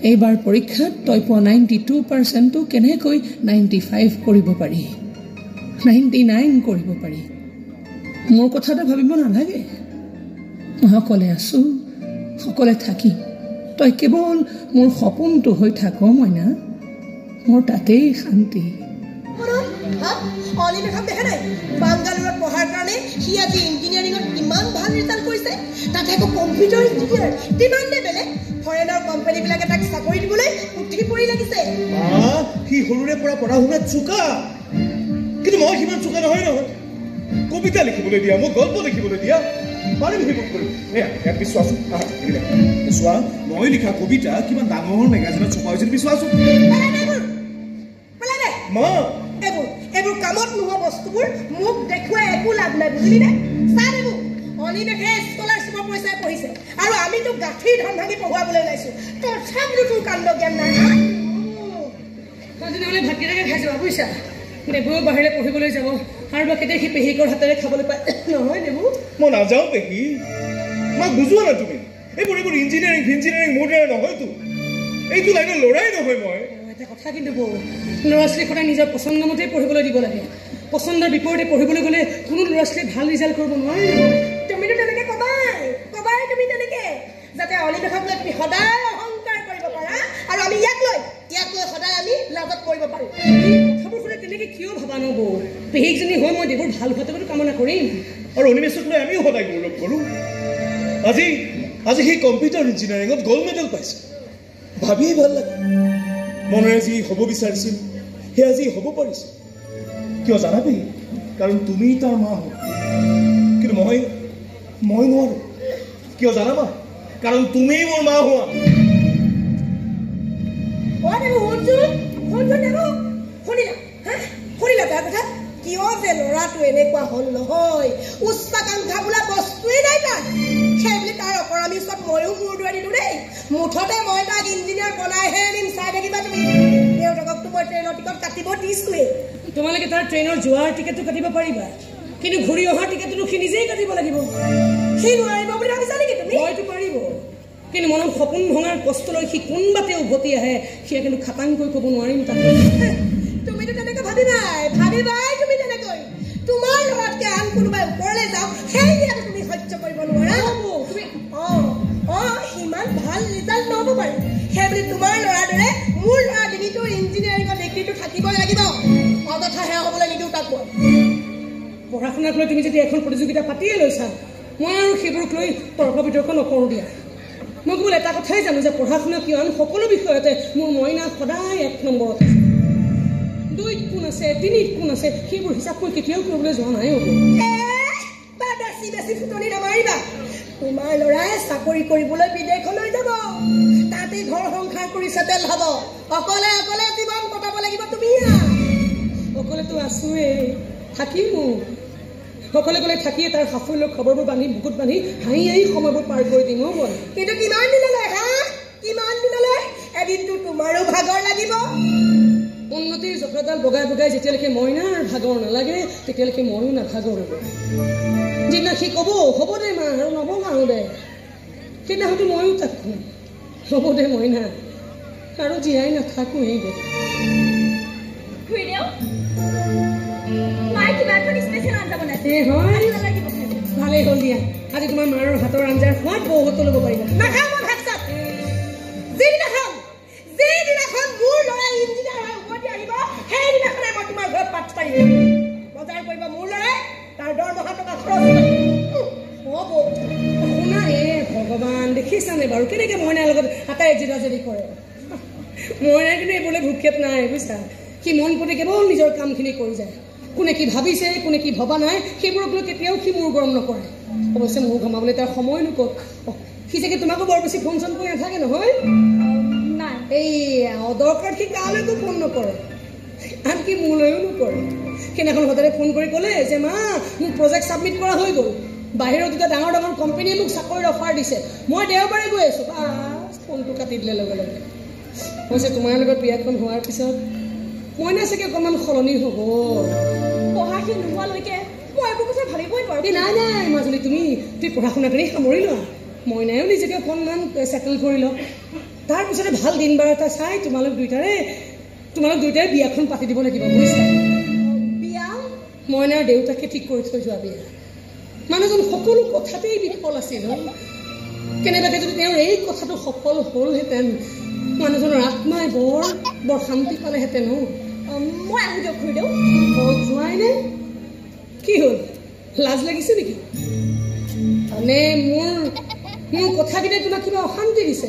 এইবাৰ পৰীক্ষাত তই পোৱা 92%টো কেনেকৈ 95 কৰিব পাৰি 99 কৰিব পাৰি মোৰ কথাটো ভাবিব নালাগে মই অকলে আছো সকলে থাকি তই কেৱল মোৰ সপোনটো হৈ থাক মইনা মোৰ তাতেই শান্তি অলিমেঘক দেখা নাই বাংগালোৰত পঢ়াৰ কাৰণে সি আজি ইঞ্জিনিয়াৰিঙত ইমান ভাল ৰিজাল্ট কৰিছে তাতে আকৌ কম্পিউটাৰ ইঞ্জিনিয়াৰ ডিমাণ্ডে বেলেগ ফৰেনৰ কোম্পানীবিলাকে তাক চাকৰি দিবলৈ উঠি পৰি লাগিছে সি সৰুৰে পৰা পঢ়া শুনাত চোকা কিন্তু মই সিমান চোকা নহয় কবিতা লিখিবলৈ দিয়া মোক গল্প লিখিবলৈ দিয়া পাৰিম সেইবোৰ কৰিম বিশ্বাসো চোৱা মই লিখা কবিতা কিমান ডাঙৰ মেগাজিনত ছপা হৈছিল বিশ্বাসো মা এইবোৰ কামত নোহোৱা বস্তুবোৰ মোক দেখুৱাই একো লাভ নাই বুজিলি নে চাই দেবো অলিমেঘে স্কলাৰশ্বিপৰ পইচাই পঢ়িছে আৰু আমিতো গাঁঠিৰ ধন ভাঙি পঢ়ুৱাবলৈ ওলাইছো তথাপিতো তোৰ কাণ্ড জ্ঞান নাই তেনেহ'লে ভাতকেইটাকে খাই যাবা বুজিছা দেবুও বাহিৰে পঢ়িবলৈ যাব আৰু বা কেতিয়া সি পেহীকৰ হাতেৰে খাবলৈ পায় নহয় দেবু মই নাযাওঁ পেহী মই বুজোৱা না তুমি এইবোৰ ইঞ্জিনিয়াৰিং মোৰ দ্বাৰা নহয়তো এইটো লাইনৰ ল'ৰাই নহয় মই এটা কথা কিন্তু বৌ ল'ৰা ছোৱালীক সদায় নিজৰ পচন্দ মতেই পঢ়িবলৈ দিব লাগে পচন্দৰ বিপৰীতে পঢ়িবলৈ গ'লে কোনো ল'ৰা ছোৱালীয়ে ভাল ৰিজাল্ট কৰিব নোৱাৰে তুমিতো তেনেকে কবাই তুমি তেনেকে যাতে অলিমেঘক লৈ তুমি সদায় অহংকাৰ কৰিব পাৰা আৰু আমি ইয়াক লৈ সদায় আমি লাভত কৰিব পাৰোঁ কথাবোৰ শুনে তেনেকে কিয় ভাবা ন বৌ পেহীকজনী হৈ মই দেৱৰ ভাল হোৱাটো কামনা কৰিম আৰু অনিমেষক লৈ আমিও সদায় গৌৰৱ কৰোঁ আজি সেই কম্পিউটাৰ ইঞ্জিনিয়াৰিঙত গ'ল্ড মেডেল পাইছে ভাবিয়েই ভাল লাগে মনেৰে যি হ'ব বিচাৰিছিল সেয়া আজি হ'ব পাৰিছে কিয় জানাবি কাৰণ তুমি তাৰ মা হ'ব কিন্তু মই নোৱাৰো কিয় জানাবা কাৰণ তুমি মোৰ মা হোৱা শুনিলা বেয়া কথা কিয় যে ল'ৰাটো এনেকুৱা হ'ল নহয় উচ্চাকাংক্ষা বোলা বস্তুৱেই নাই তাক সেই বুলি তাৰ অকৰামী ওচৰত ময়ো মূৰ দোৱাই দিলো দেই মুঠতে মই তাক ইঞ্জিনিয়াৰ বনাইহে আনিম চাই থাকিবা তুমি দেউতাককতো মই ট্ৰেইনৰ টিকট কাটিব দিছোৱেই তোমালোকে তাৰ ট্ৰেইনৰ যোৱাৰ টিকেটটো কাটিব পাৰিবা কিন্তু ঘূৰি অহাৰ টিকেটটো সি নিজেই কাটিব লাগিব সি নোৱাৰিব বুলি ভাবিছা নেকি তুমি হয়তো পাৰিব কিন্তু মনত সপোন ভঙাৰ কষ্ট লৈ সি কোনবাতে উভতি আহে সেয়া কিন্তু খাটাংকৈ ক'ব নোৱাৰিম তাকে তুমিতো তেনেকৈ ভাবিবাই তুমি তেনেকৈ তোমাৰ ল'ৰাতকৈ আন কোনোবাই ওপৰলৈ যাওক সেই দিয়াটো তুমি সহ্য কৰিব নোৱাৰা তুমি সিমান ভাল ৰিজাল্ট নহ'ব পাৰে সেই বুলি তোমাৰ ল'ৰাৰ দৰে মোৰ ল'ৰা ডিগ্ৰীটো ইঞ্জিনিয়াৰিঙৰ ডিগ্ৰীটো থাকিবই লাগিব অযথা সেয়া হ'বলৈ নিদিওঁ তাক মই পঢ়া শুনাক লৈ তুমি যদি এখন প্ৰতিযোগিতা পাতিয়ে লৈছা মই আৰু সেইবোৰক লৈ তৰ্ক বিতৰ্ক নকৰোঁ দিয়া মই কেৱল এটা কথাই জানো যে পঢ়া শুনা কিয় আন সকলো বিষয়তে মোৰ মইনা সদায় 1 নম্বৰত আছে 2ত কোন আছে 3ত কোন আছে সেইবোৰ হিচাপ মই কেতিয়াও কৰিবলৈ যোৱা নাই বেছি ফুটনি নামাৰিবা তোমাৰ ল'ৰাই চাকৰি কৰিবলৈ বিদেশলৈ যাব তাতে ঘৰ সংসাৰ কৰি চেটেল হ'ব অকলে জীৱন কটাব লাগিব তুমি অকলেতো আছোৱেই থাকিমো সকলে গ'লে থাকিয়ে তাৰ সাফল্যৰ খবৰবোৰ বান্ধি বুকুত বান্ধি হাঁহি সময়বোৰ পাৰ কৰি দিম মই কিন্তু কিমান দিনলৈ এদিনটো তোমাৰো ভাগৰ লাগিব উন্নতিৰ জখলাডাল বগাই যেতিয়ালৈকে মইনাৰ ভাগৰ নালাগে তেতিয়ালৈকে ময়ো নাভাগৰ হ'ব যিদিনা সি ক'ব হ'ব দে মা আৰু নবগাওঁ দে সেইদিনাখনতো ময়ো তাক কম হ'ব দে মইনা আৰু জীয়াই নাথাকোঁৱেই দে ভালেই হ'ল দিয়া আজি তোমাৰ মাৰ হাতৰ আঞ্জাৰ সোৱাদ বহুত ল'ব পাৰিবা মোৰ ল'ৰাই ইঞ্জিনিয়াৰ হৈ উভতি আহিব সেইদিনাখনে মই তোমাৰ ঘৰত পাঠ পাৰিম বজাৰ কৰিব মোৰ ল'ৰাই তাৰ দৰমহা টকা খৰচ হ'ব শুনা ভগৱান দেখিছানে বাৰু কেনেকৈ মইনাৰ লগত আটাই জিৰাজৰি কৰে মইনাৰ কিন্তু এইবোৰলৈ ভূক্ষেপ নাই বুজিছা সি মন প্ৰতি কেৱল নিজৰ কামখিনি কৰি যায় কোনে কি ভাবিছে কোনে কি ভবা নাই সেইবোৰক লৈ কেতিয়াও সি মোৰ গৰম নকৰে অৱশ্যে মোৰ ঘমাবলৈ তাৰ সময় নোকোক সি চাগে তোমাকো বৰ বেছি ফোন চোন কৰি নাথাকে নহয় এই অদৰকাৰ সি কালৈকো ফোন নকৰে আনকি মোলৈও নকৰে সেইদিনাখন হঠাতে ফোন কৰি ক'লে যে মা মোৰ প্ৰজেক্ট ছাবমিট কৰা হৈ গ'ল বাহিৰৰ দুটা ডাঙৰ কোম্পানীয়ে মোক চাকৰিৰ অফাৰ দিছে মই দেওবাৰে গৈ আছোঁ ফোনটো কাটি দিলে লগে লগে কৈছে তোমাৰ লগত বিয়াখন হোৱাৰ পিছত মইনা চাগে অকণমান সলনি হ'ব পঢ়াখিনি নোহোৱালৈকে মই এইবোৰ কথা ভাবিবই পাৰোঁ নাই মাজুলী তুমি পঢ়া শুনা কৰি সামৰি লোৱা মইনায়ো নিজকে অকণমান চেটেল কৰি লওক তাৰপিছতে ভাল দিন বাৰ এটা চাই তোমালোক দুইটাৰে বিয়াখন পাতি দিব লাগিব বুজিছা বিয়া মইনাৰ দেউতাকে ঠিক কৰি থৈ যোৱা বিয়া মানুহজন সকলো কথাতেই বিফল আছিল কেনেবাকৈ যদি তেওঁৰ এই কথাটো সফল হ'লহেঁতেন মানুহজনৰ আত্মাই বৰ শান্তি পালেহেঁতেন মই আহোঁ দিয়ক খুৰীদেউ যোৱাই নে কি হ'ল লাজ লাগিছে নেকি মানে মোৰ কথাকেইটাই তোমাক কিবা অশান্তি দিছে